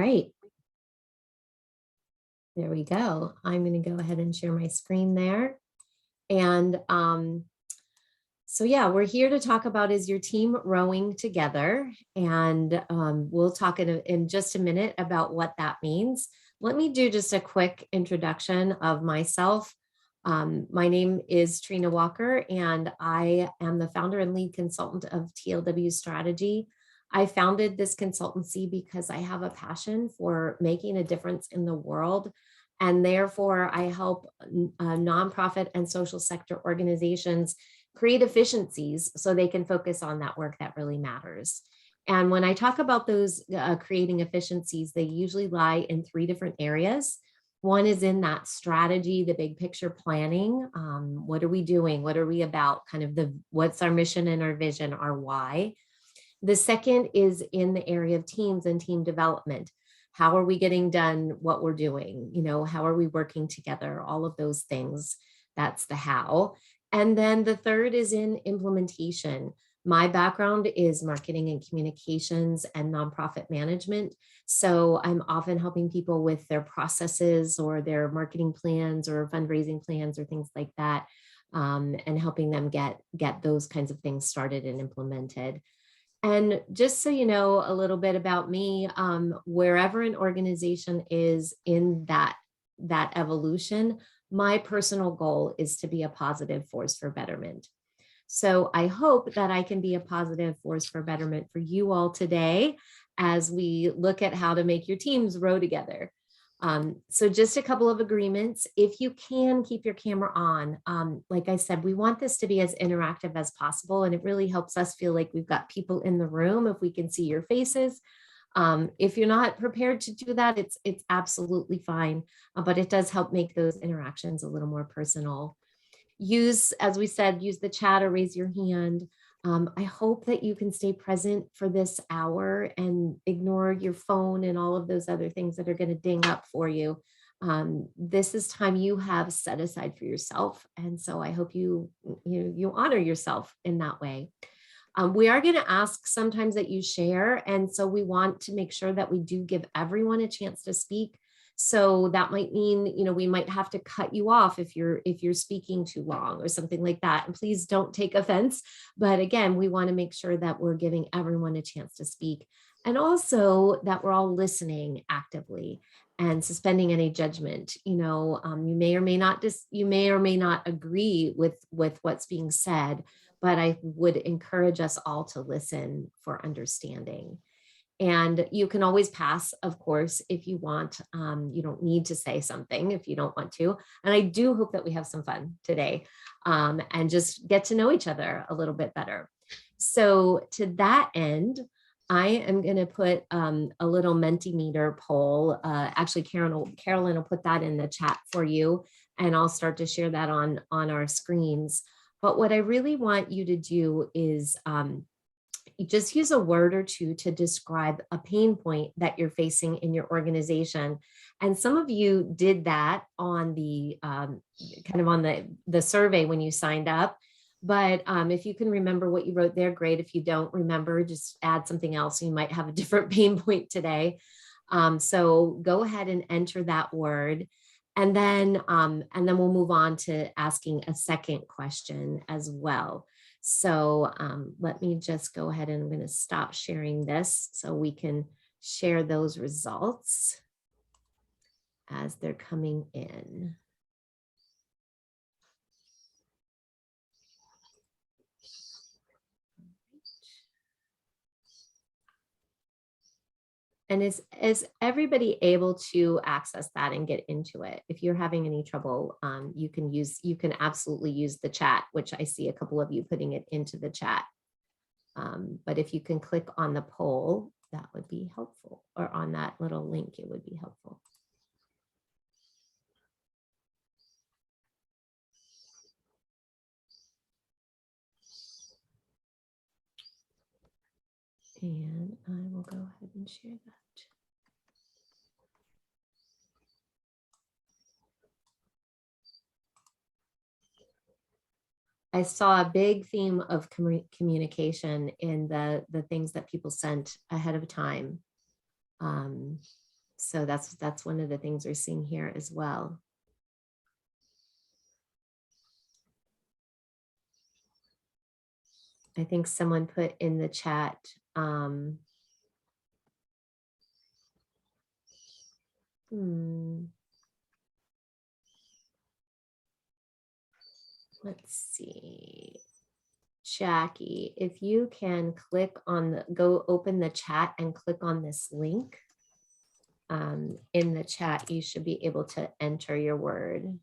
right. There we go. I'm going to go ahead and share my screen there. And so yeah, we're here to talk about, is your team rowing together? And we'll talk in just a minute about what that means. Let me do just a quick introduction of myself. My name is Trina Walker, and I am the founder and lead consultant of TLW Strategy. I founded this consultancy because I have a passion for making a difference in the world. And therefore, I help nonprofit and social sector organizations create efficiencies so they can focus on that work that really matters. And when I talk about those creating efficiencies, they usually lie in three different areas. One is in that strategy, the big picture planning. What are we doing? What are we about? Kind of what's our mission and our vision, our why. The second is in the area of teams and team development. How are we getting done what we're doing? You know, how are we working together? All of those things. That's the how. And then the third is in implementation. My background is marketing and communications and nonprofit management. So I'm often helping people with their processes or their marketing plans or fundraising plans or things like that, and helping them get those kinds of things started and implemented. And just so you know a little bit about me, wherever an organization is in that evolution, my personal goal is to be a positive force for betterment. So I hope that I can be a positive force for betterment for you all today as we look at how to make your teams row together. So just a couple of agreements. If you can keep your camera on, like I said, we want this to be as interactive as possible, and it really helps us feel like we've got people in the room if we can see your faces. If you're not prepared to do that, it's absolutely fine, but it does help make those interactions a little more personal. As we said, use the chat or raise your hand. I hope that you can stay present for this hour and ignore your phone and all of those other things that are going to ding up for you. This is time you have set aside for yourself. And so I hope you honor yourself in that way. We are going to ask sometimes that you share. And so we want to make sure that we do give everyone a chance to speak. So that might mean, we might have to cut you off if you're speaking too long or something like that. And please don't take offense. But again, we want to make sure that we're giving everyone a chance to speak, and also that we're all listening actively and suspending any judgment. You may or may not agree with what's being said, but I would encourage us all to listen for understanding. And you can always pass, of course, if you want. You don't need to say something if you don't want to. And I do hope that we have some fun today, and just get to know each other a little bit better. So to that end, I am going to put a little Mentimeter poll. Actually, Carolyn will put that in the chat for you, and I'll start to share that on our screens. But what I really want you to do is you just use a word or two to describe a pain point that you're facing in your organization. And some of you did that on the kind of on the survey when you signed up. But if you can remember what you wrote there, great. If you don't remember, just add something else. You might have a different pain point today. So go ahead and enter that word. And then we'll move on to asking a second question as well. So let me just go ahead, and I'm going to stop sharing this so we can share those results as they're coming in. And is everybody able to access that and get into it? If you're having any trouble, you can absolutely use the chat, which I see a couple of you putting it into the chat. But if you can click on the poll, that would be helpful, or on that little link, it would be helpful. And I will go ahead and share that. I saw a big theme of communication in the things that people sent ahead of time. So that's one of the things we're seeing here as well. I think someone put in the chat, let's see, Jackie, if you can click on the, go open the chat and click on this link in the chat, you should be able to enter your word.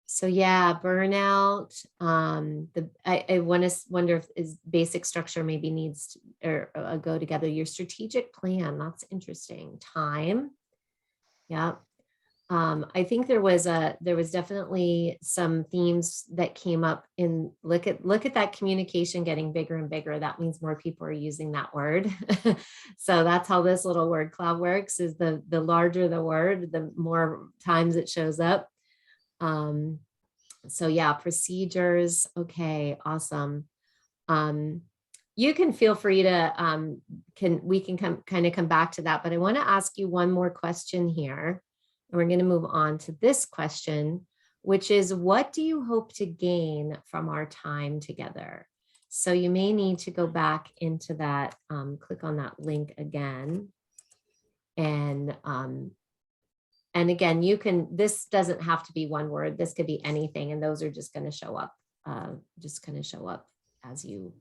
So yeah, burnout. I want to wonder if is basic structure maybe needs to, or go together. Your strategic plan. That's interesting. Time. Yeah. I think there was definitely some themes that came up in look at that communication getting bigger and bigger. That means more people are using that word. So that's how this little word cloud works, is the larger the word, the more times it shows up. So yeah, procedures. Okay, awesome. You can feel free to we can come back to that, but I want to ask you one more question here. And we're going to move on to this question, which is, what do you hope to gain from our time together? So you may need to go back into that, click on that link again. And again, you can, this doesn't have to be one word. This could be anything. And those are just going to show up, as you,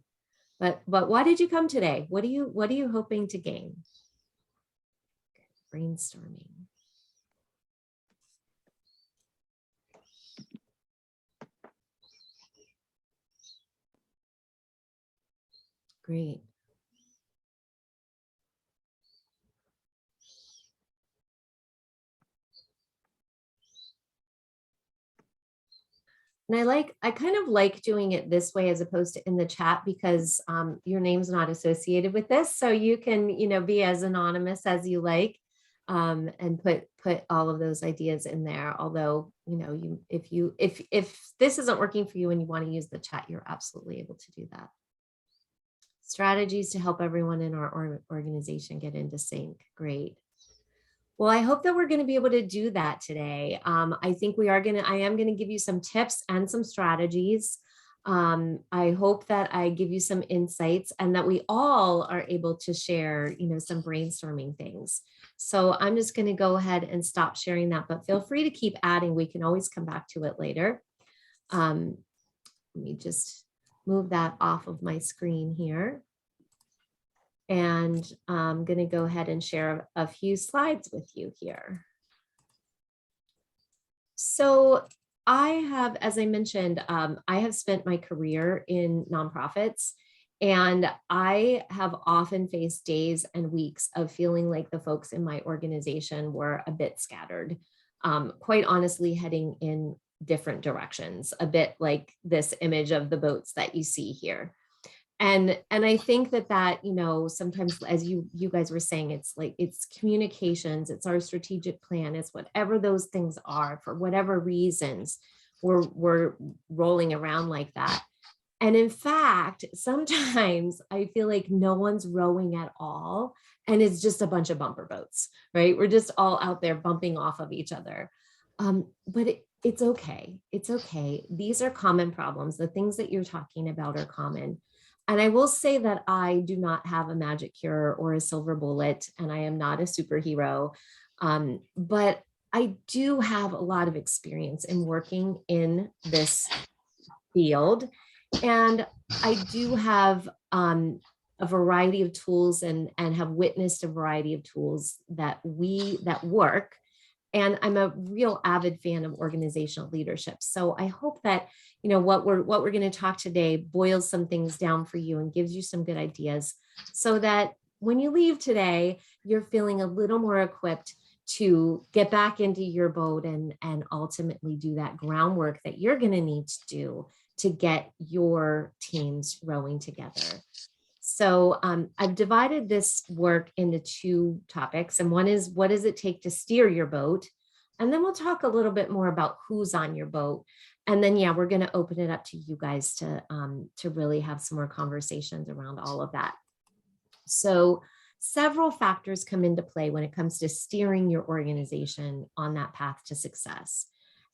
but why did you come today? What are you hoping to gain? Brainstorming. Great. And I kind of like doing it this way as opposed to in the chat, because your name's not associated with this. So you can, be as anonymous as you like, and put all of those ideas in there. Although, if this isn't working for you and you want to use the chat, you're absolutely able to do that. Strategies to help everyone in our organization get into sync. Great. Well, I hope that we're going to be able to do that today. I think I am going to give you some tips and some strategies. I hope that I give you some insights and that we all are able to share, some brainstorming things. So I'm just going to go ahead and stop sharing that, but feel free to keep adding. We can always come back to it later. Let me just move that off of my screen here. And I'm going to go ahead and share a few slides with you here. So I have, as I mentioned, I have spent my career in nonprofits, and I have often faced days and weeks of feeling like the folks in my organization were a bit scattered, quite honestly, heading in different directions, a bit like this image of the boats that you see here. And I think that sometimes, as you guys were saying, it's communications, it's our strategic plan, it's whatever those things are, for whatever reasons we're rolling around like that. And in fact, sometimes I feel like no one's rowing at all, and it's just a bunch of bumper boats, right? We're just all out there bumping off of each other. But it's okay. It's okay. These are common problems. The things that you're talking about are common. And I will say that I do not have a magic cure or a silver bullet, and I am not a superhero. But I do have a lot of experience in working in this field. And I do have a variety of tools and have witnessed a variety of tools that work. And I'm a real avid fan of organizational leadership. So I hope that, what we're going to talk today boils some things down for you and gives you some good ideas, so that when you leave today, you're feeling a little more equipped to get back into your boat and ultimately do that groundwork that you're going to need to do to get your teams rowing together. So I've divided this work into two topics. And one is, what does it take to steer your boat? And then we'll talk a little bit more about who's on your boat. And then, we're going to open it up to you guys to really have some more conversations around all of that. So several factors come into play when it comes to steering your organization on that path to success.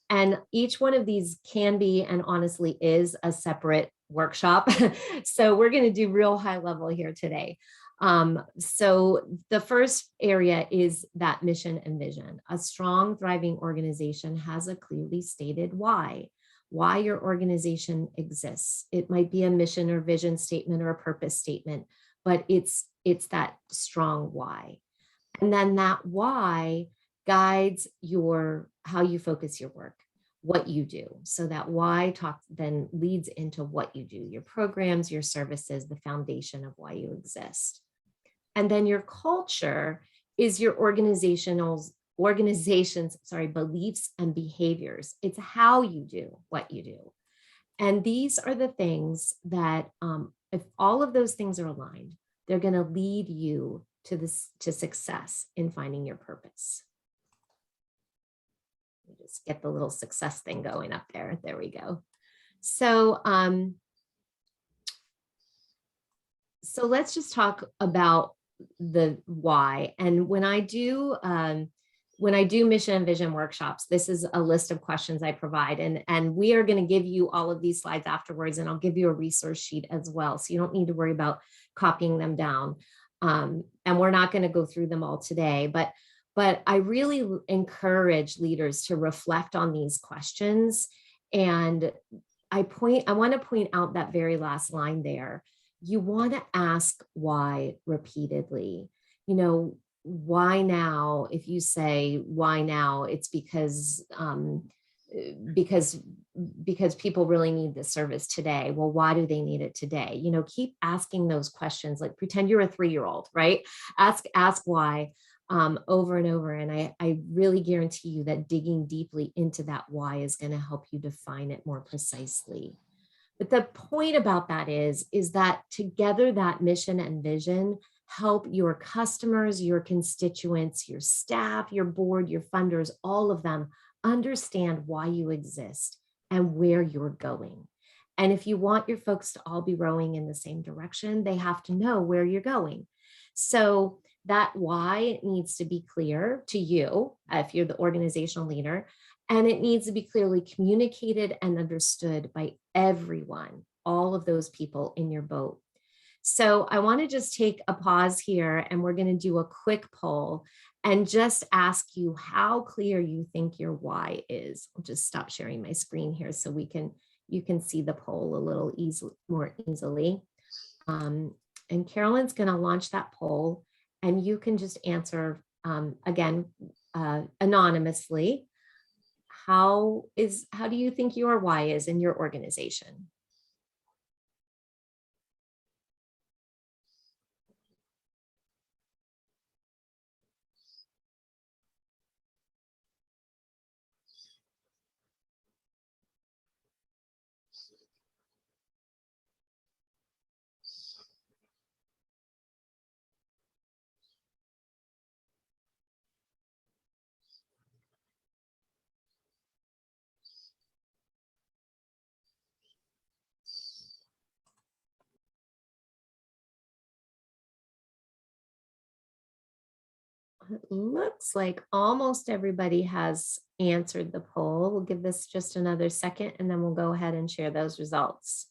And each one of these can be, and honestly is, a separate workshop. So we're going to do real high level here today. So the first area is that mission and vision. A strong, thriving organization has a clearly stated why your organization exists. It might be a mission or vision statement or a purpose statement, but it's that strong why. And then that why guides how you focus your work, what you do. So that why talk then leads into what you do, your programs, your services, the foundation of why you exist. And then your culture is your organization's beliefs and behaviors. It's how you do what you do. And these are the things that, if all of those things are aligned, they're going to lead you to success in finding your purpose. Let me just get the little success thing going up there. There we go. So, so let's just talk about the why. And when I do mission and vision workshops, this is a list of questions I provide, and we are going to give you all of these slides afterwards, and I'll give you a resource sheet as well, so you don't need to worry about copying them down. And we're not going to go through them all today, but I really encourage leaders to reflect on these questions. And I want to point out that very last line there. You want to ask why repeatedly. You know, why now? If you say why now, it's because people really need this service today. Well, why do they need it today? You know, keep asking those questions. Like, pretend you're a 3-year-old, right? Ask why over and over. And I really guarantee you that digging deeply into that why is going to help you define it more precisely. But the point about that is that together, that mission and vision help your customers, your constituents, your staff, your board, your funders, all of them understand why you exist and where you're going. And if you want your folks to all be rowing in the same direction, they have to know where you're going. So that why needs to be clear to you if you're the organizational leader, and it needs to be clearly communicated and understood by everyone, all of those people in your boat. So I want to just take a pause here, and we're going to do a quick poll and just ask you how clear you think your why is. I'll just stop sharing my screen here so you can see the poll a little more easily. And Carolyn's going to launch that poll, and you can just answer again anonymously. How do you think your why is in your organization? It looks like almost everybody has answered the poll. We'll give this just another second, and then we'll go ahead and share those results.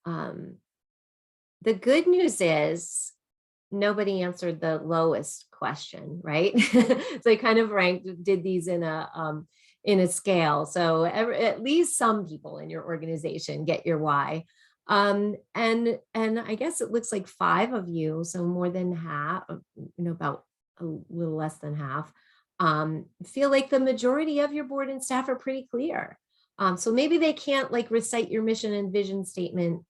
The good news is nobody answered the lowest question, right? So I kind of did these in a scale. So at least some people in your organization get your why. And I guess it looks like 5 of you, so more than half, about a little less than half, feel like the majority of your board and staff are pretty clear. So maybe they can't like recite your mission and vision statement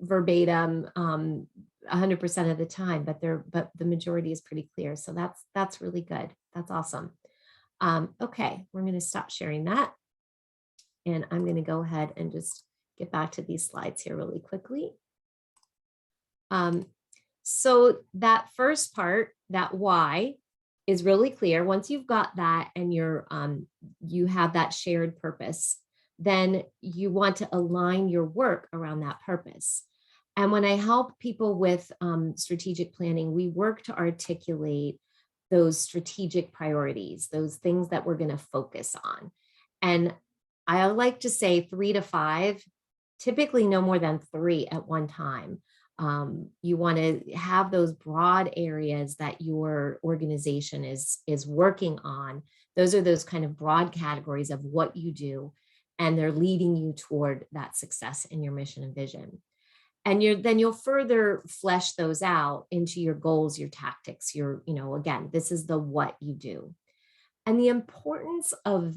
verbatim 100% of the time, but the majority is pretty clear. So that's really good. That's awesome. Okay, we're going to stop sharing that, and I'm going to go ahead and just get back to these slides here really quickly. So that first part, that why, is really clear. Once you've got that and you have that shared purpose, then you want to align your work around that purpose. And when I help people with strategic planning, we work to articulate those strategic priorities, those things that we're going to focus on. And I like to say 3 to 5, typically no more than 3 at one time. You want to have those broad areas that your organization is working on. Those are those kind of broad categories of what you do, and they're leading you toward that success in your mission and vision. And then you'll further flesh those out into your goals, your tactics, again, this is the what you do. And the importance of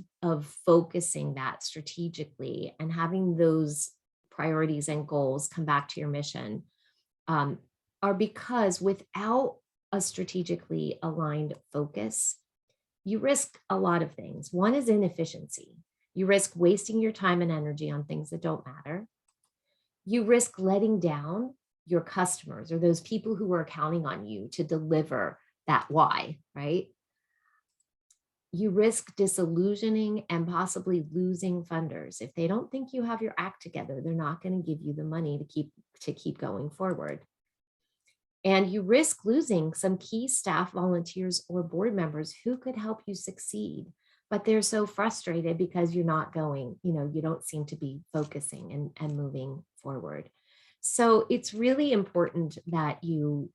focusing that strategically and having those priorities and goals come back to your mission are because without a strategically aligned focus, you risk a lot of things. One is inefficiency. You risk wasting your time and energy on things that don't matter. You risk letting down your customers or those people who are counting on you to deliver that why, right? You risk disillusioning and possibly losing funders. If they don't think you have your act together, they're not going to give you the money to keep going forward. And you risk losing some key staff, volunteers, or board members who could help you succeed, but they're so frustrated because you're not going, you don't seem to be focusing and moving forward. So it's really important that you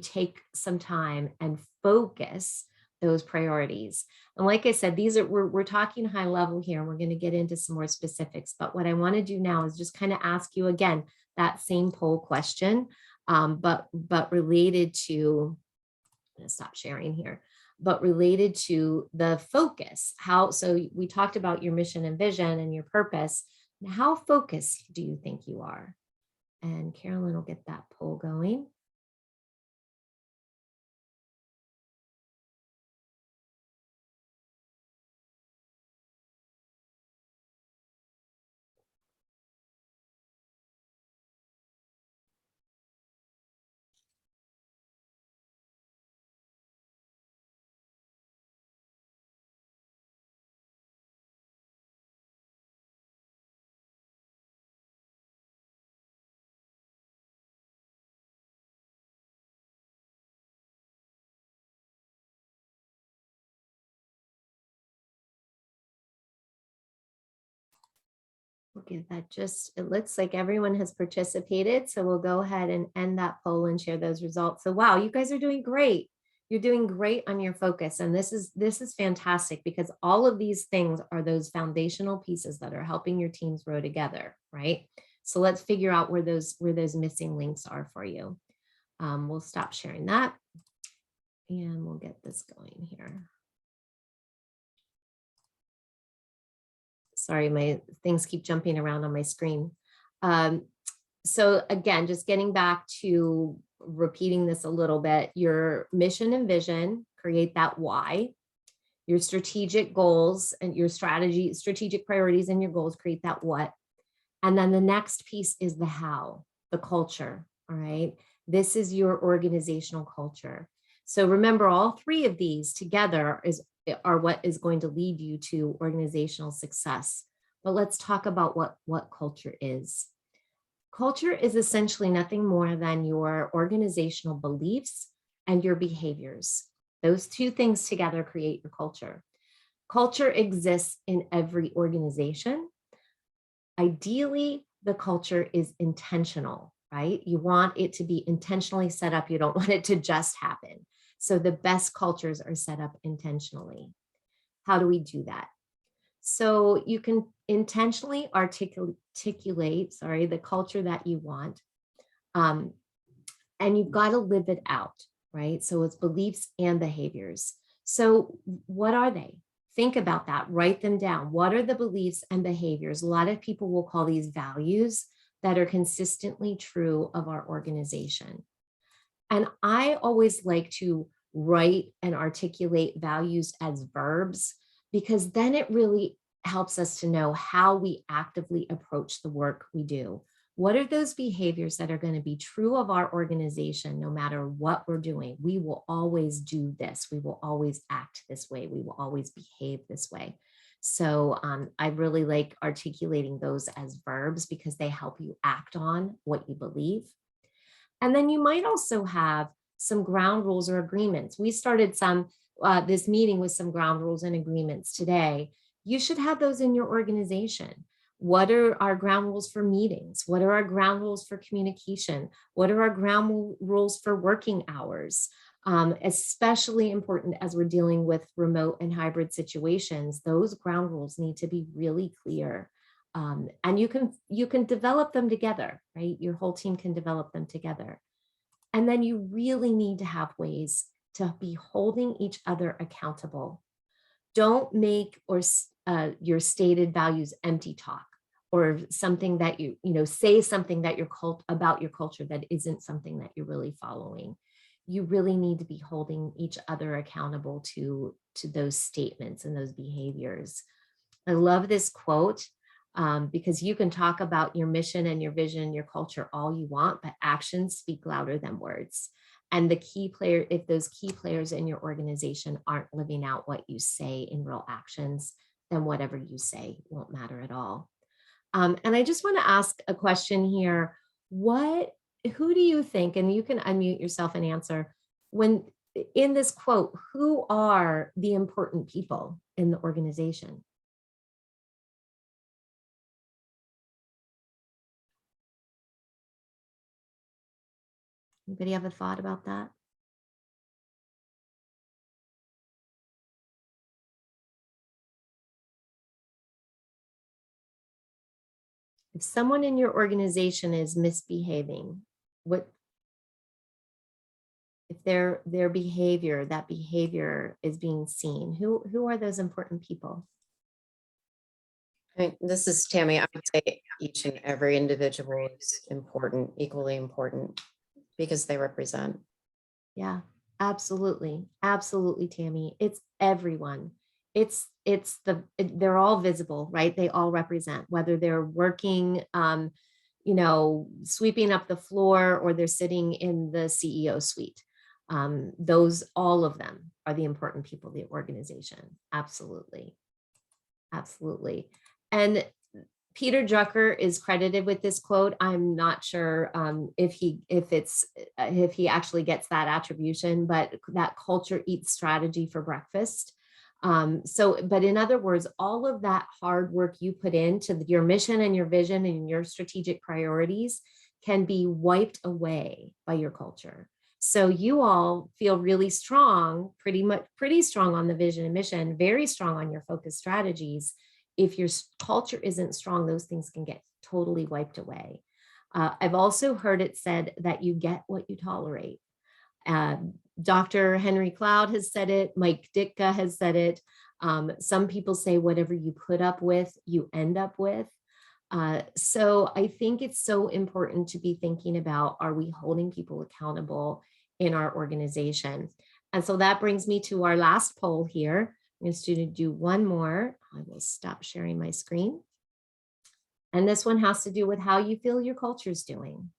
take some time and focus those priorities. And like I said, we're talking high level here, and we're going to get into some more specifics. But what I want to do now is just kind of ask you again that same poll question, but related to, I'm going to stop sharing here, but related to the focus. So we talked about your mission and vision and your purpose. How focused do you think you are? And Carolyn will get that poll going. We'll give that it looks like everyone has participated. So we'll go ahead and end that poll and share those results. So wow, you guys are doing great. You're doing great on your focus. And this is fantastic because all of these things are those foundational pieces that are helping your teams grow together, right? So let's figure out where those missing links are for you. We'll stop sharing that and we'll get this going here. Sorry, my things keep jumping around on my screen. So again, just getting back to repeating this a little bit, your mission and vision, create that why. Your strategic goals and your strategic priorities and your goals, create that what. And then the next piece is the how, the culture, all right? This is your organizational culture. So remember, all three of these together are what is going to lead you to organizational success. But let's talk about what culture is. Culture is essentially nothing more than your organizational beliefs and your behaviors. Those two things together create your culture. Culture exists in every organization. Ideally, the culture is intentional, right? You want it to be intentionally set up. You don't want it to just happen. So the best cultures are set up intentionally. How do we do that? So you can intentionally articulate, the culture that you want. And you've got to live it out, right? So it's beliefs and behaviors. So what are they? Think about that, write them down. What are the beliefs and behaviors? A lot of people will call these values that are consistently true of our organization. And I always like to write and articulate values as verbs, because then it really helps us to know how we actively approach the work we do. What are those behaviors that are going to be true of our organization no matter what we're doing? We will always do this. We will always act this way. We will always behave this way. So I really like articulating those as verbs because they help you act on what you believe. And then you might also have some ground rules or agreements. We started this meeting with some ground rules and agreements today. You should have those in your organization. What are our ground rules for meetings? What are our ground rules for communication? What are our ground rules for working hours? Especially important as we're dealing with remote and hybrid situations, those ground rules need to be really clear. And you can develop them together, right? Your whole team can develop them together. And then you really need to have ways to be holding each other accountable. Don't make your stated values empty talk, or something that say something that about your culture that isn't something that you're really following. You really need to be holding each other accountable to those statements and those behaviors. I love this quote because you can talk about your mission and your vision and your culture all you want, but actions speak louder than words. And if those key players in your organization aren't living out what you say in real actions, then whatever you say won't matter at all. And I just want to ask a question here. Who do you think, and you can unmute yourself and answer, when in this quote, who are the important people in the organization? Anybody have a thought about that? If someone in your organization is misbehaving, if their behavior, that behavior is being seen, who are those important people? This is Tammy. I would say each and every individual is important, equally important, because they represent. Yeah, absolutely. Absolutely, Tammy. It's everyone. They're all visible, right? They all represent, whether they're working, sweeping up the floor, or they're sitting in the CEO suite. All of them are the important people of the organization. Absolutely. Absolutely. And Peter Drucker is credited with this quote. I'm not sure if he actually gets that attribution, but that culture eats strategy for breakfast. But in other words, all of that hard work you put into your mission and your vision and your strategic priorities can be wiped away by your culture. So you all feel really strong, pretty strong on the vision and mission, very strong on your focus strategies. If your culture isn't strong, those things can get totally wiped away. I've also heard it said that you get what you tolerate. Dr. Henry Cloud has said it. Mike Ditka has said it. Some people say whatever you put up with, you end up with. So I think it's so important to be thinking about, are we holding people accountable in our organization? And so that brings me to our last poll here. I'm just going to do one more. I will stop sharing my screen. And this one has to do with how you feel your culture is doing.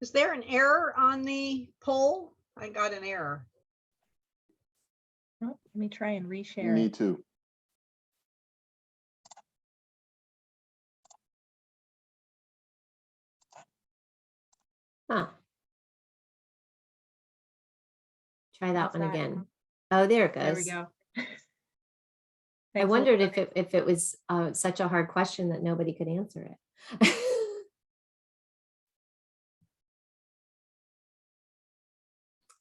Is there an error on the poll? I got an error. Oh, let me try and reshare. Me too. Huh. Try that How's one that? again. Oh, there it goes. There we go. I wondered if it was such a hard question that nobody could answer it.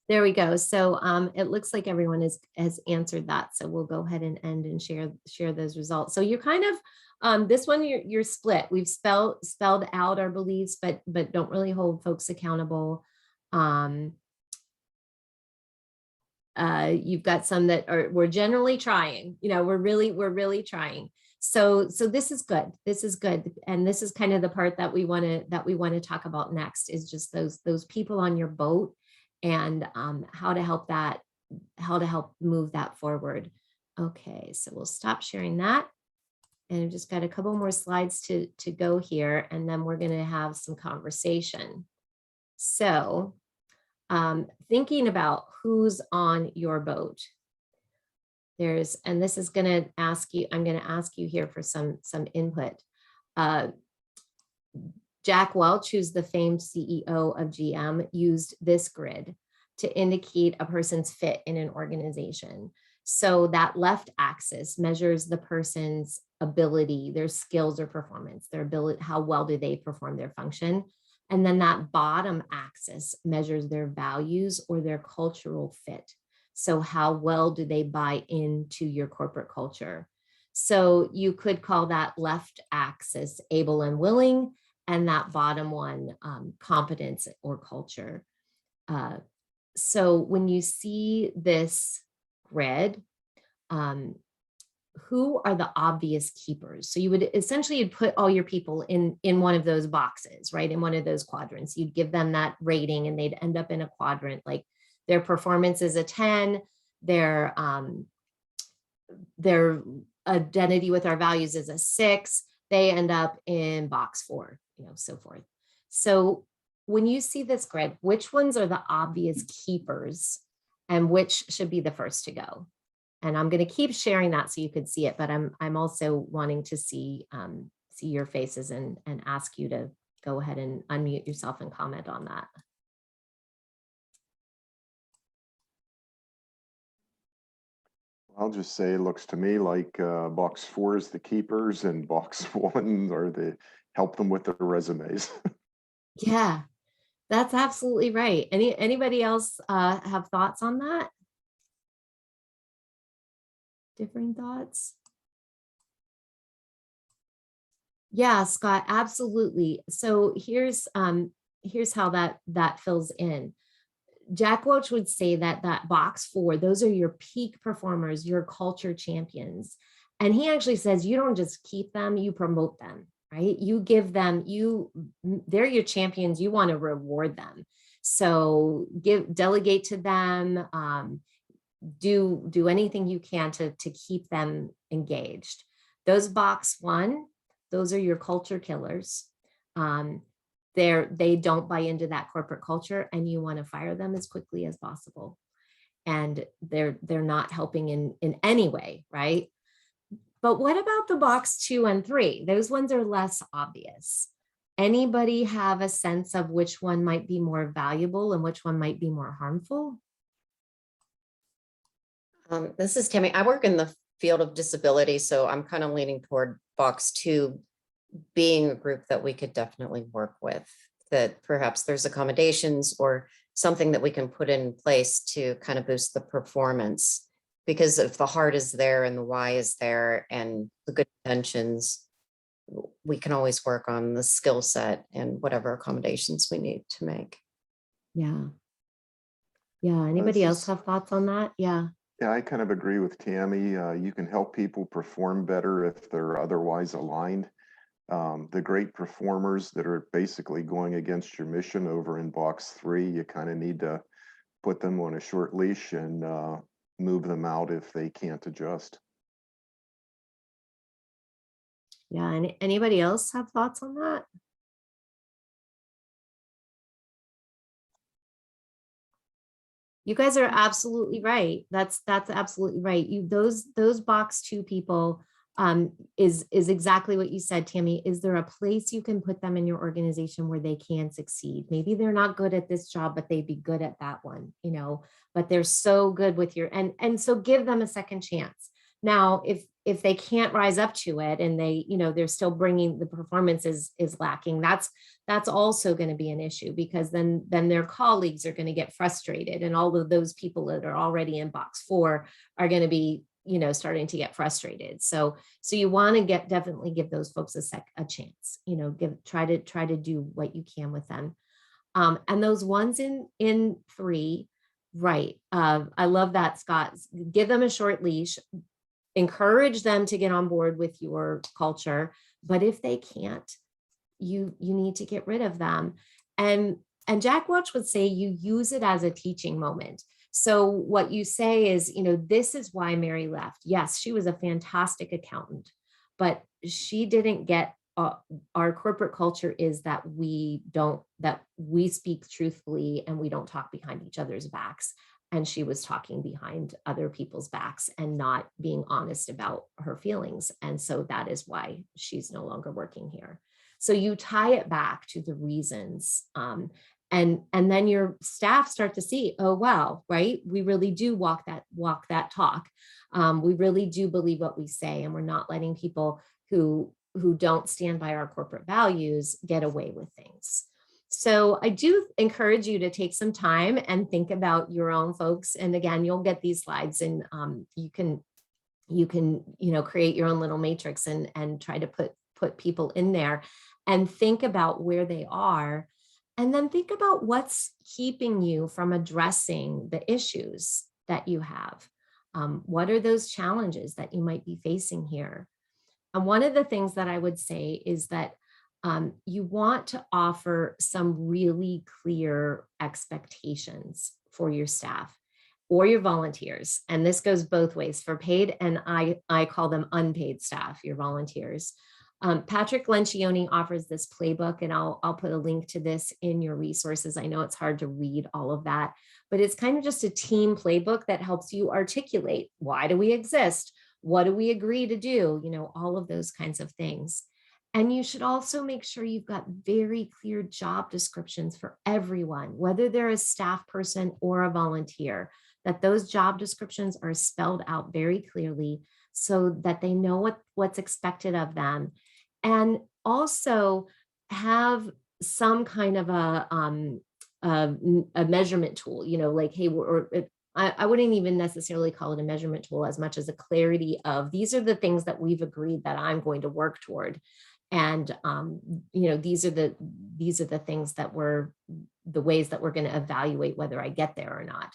There we go. So it looks like everyone has answered that. So we'll go ahead and end and share those results. So you're kind of this one you're split. We've spelled out our beliefs, but don't really hold folks accountable. You've got some that we're generally trying, we're really trying. So this is good. This is good. And this is kind of the part that we want to talk about next, is just those people on your boat, and how to help move that forward. Okay, so we'll stop sharing that. And I've just got a couple more slides to go here, and then we're going to have some conversation. So thinking about who's on your boat. And this is going to ask you, I'm going to ask you here for some input. Jack Welch, who's the famed CEO of GM, used this grid to indicate a person's fit in an organization. So that left axis measures the person's ability, their skills or performance, their ability, how well do they perform their function. And then that bottom axis measures their values or their cultural fit. So how well do they buy into your corporate culture? So you could call that left axis able and willing, and that bottom one competence or culture. So when you see this grid, who are the obvious keepers? So you would essentially put all your people in one of those boxes, right? In one of those quadrants. You'd give them that rating, and they'd end up in a quadrant. Like their performance is a 10, their identity with our values is a 6, they end up in box 4, so forth. So when you see this grid, which ones are the obvious keepers and which should be the first to go? And I'm going to keep sharing that so you could see it, but I'm also wanting to see your faces and ask you to go ahead and unmute yourself and comment on that. I'll just say it looks to me like box 4 is the keepers and box 1 are the help them with their resumes. Yeah, that's absolutely right. Anybody else have thoughts on that? Differing thoughts? Yeah, Scott, absolutely. So here's how that fills in. Jack Welch would say that box 4, those are your peak performers, your culture champions. And he actually says you don't just keep them, you promote them, right? You give them, they're your champions, you want to reward them. So delegate to them, do anything you can to keep them engaged. Those box 1, those are your culture killers. They don't buy into that corporate culture, and you want to fire them as quickly as possible. And they're not helping in any way, right? But what about the box 2 and 3? Those ones are less obvious. Anybody have a sense of which one might be more valuable and which one might be more harmful? This is Tammy. I work in the field of disability, so I'm kind of leaning toward box 2 being a group that we could definitely work with, that perhaps there's accommodations or something that we can put in place to kind of boost the performance. Because if the heart is there and the why is there and the good intentions, we can always work on the skill set and whatever accommodations we need to make. Yeah. Yeah. Anybody else have thoughts on that? Yeah. Yeah, I kind of agree with Tammy. You can help people perform better if they're otherwise aligned. The great performers that are basically going against your mission over in box 3, you kind of need to put them on a short leash and move them out if they can't adjust. Yeah. And anybody else have thoughts on that? You guys are absolutely right. That's absolutely right. Those box 2 people is exactly what you said, Tammy. Is there a place you can put them in your organization where they can succeed? Maybe they're not good at this job, but they'd be good at that one, but they're so good with your, and so give them a second chance. Now, if they can't rise up to it and they're still bringing the performance is lacking, that's also going to be an issue, because then their colleagues are going to get frustrated, and all of those people that are already in box 4 are going to be starting to get frustrated. So you want to definitely give those folks a chance, try to do what you can with them. And those ones in 3, Right. I love that, Scott. Give them a short leash, encourage them to get on board with your culture. But if they can't, you need to get rid of them. And Jack Welch would say you use it as a teaching moment. So what you say is, this is why Mary left. Yes, she was a fantastic accountant, but she didn't get our corporate culture is that we speak truthfully and we don't talk behind each other's backs. And she was talking behind other people's backs and not being honest about her feelings. And so that is why she's no longer working here. So you tie it back to the reasons. And then your staff start to see, oh, wow, right? We really do walk that talk. We really do believe what we say, and we're not letting people who don't stand by our corporate values get away with things. So I do encourage you to take some time and think about your own folks. And again, you'll get these slides, and you can create your own little matrix and try to put people in there and think about where they are. And then think about what's keeping you from addressing the issues that you have. What are those challenges that you might be facing here? And one of the things that I would say is that you want to offer some really clear expectations for your staff or your volunteers. And this goes both ways for paid, and I call them unpaid staff, your volunteers. Patrick Lencioni offers this playbook, and I'll put a link to this in your resources. I know it's hard to read all of that, but it's kind of just a team playbook that helps you articulate, why do we exist? What do we agree to do? All of those kinds of things. And you should also make sure you've got very clear job descriptions for everyone, whether they're a staff person or a volunteer, that those job descriptions are spelled out very clearly so that they know what's expected of them. And also have some kind of a measurement tool, like, hey, I wouldn't even necessarily call it a measurement tool as much as a clarity of, these are the things that we've agreed that I'm going to work toward. And, these are the things that the ways that we're going to evaluate whether I get there or not.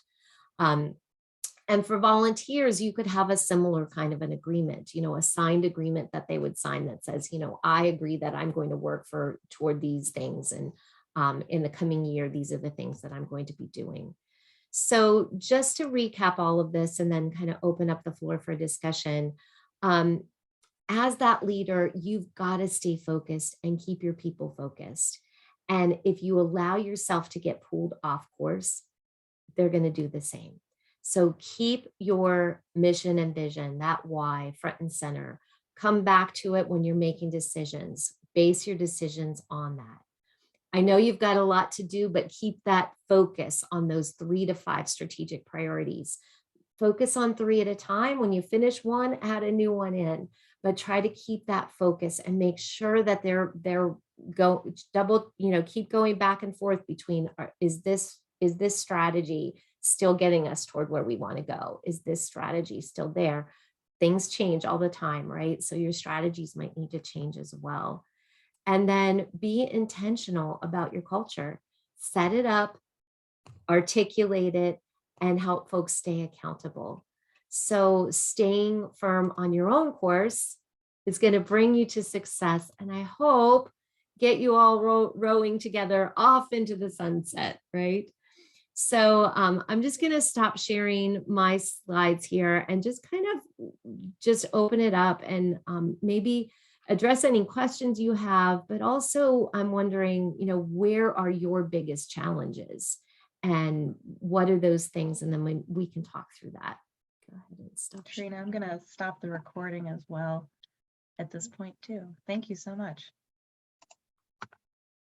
And for volunteers, you could have a similar kind of an agreement, a signed agreement that they would sign that says, I agree that I'm going to work toward these things. And in the coming year, these are the things that I'm going to be doing. So just to recap all of this and then kind of open up the floor for discussion, as that leader, you've got to stay focused and keep your people focused. And if you allow yourself to get pulled off course, they're going to do the same. So keep your mission and vision, that why, front and center. Come back to it when you're making decisions. Base your decisions on that. I know you've got a lot to do, but keep that focus on those 3 to 5 strategic priorities. Focus on 3 at a time. When you finish one, add a new one in, but try to keep that focus and make sure that keep going back and forth between, is this strategy still getting us toward where we want to go? Is this strategy still there? Things change all the time, right? So your strategies might need to change as well. And then be intentional about your culture. Set it up, articulate it, and help folks stay accountable. So staying firm on your own course is going to bring you to success, and I hope get you all rowing together off into the sunset, right? So I'm just going to stop sharing my slides here and just kind of open it up and maybe address any questions you have, but also I'm wondering, where are your biggest challenges and what are those things? And then we can talk through that. Go ahead and stop. Trina, I'm going to stop the recording as well at this point too. Thank you so much.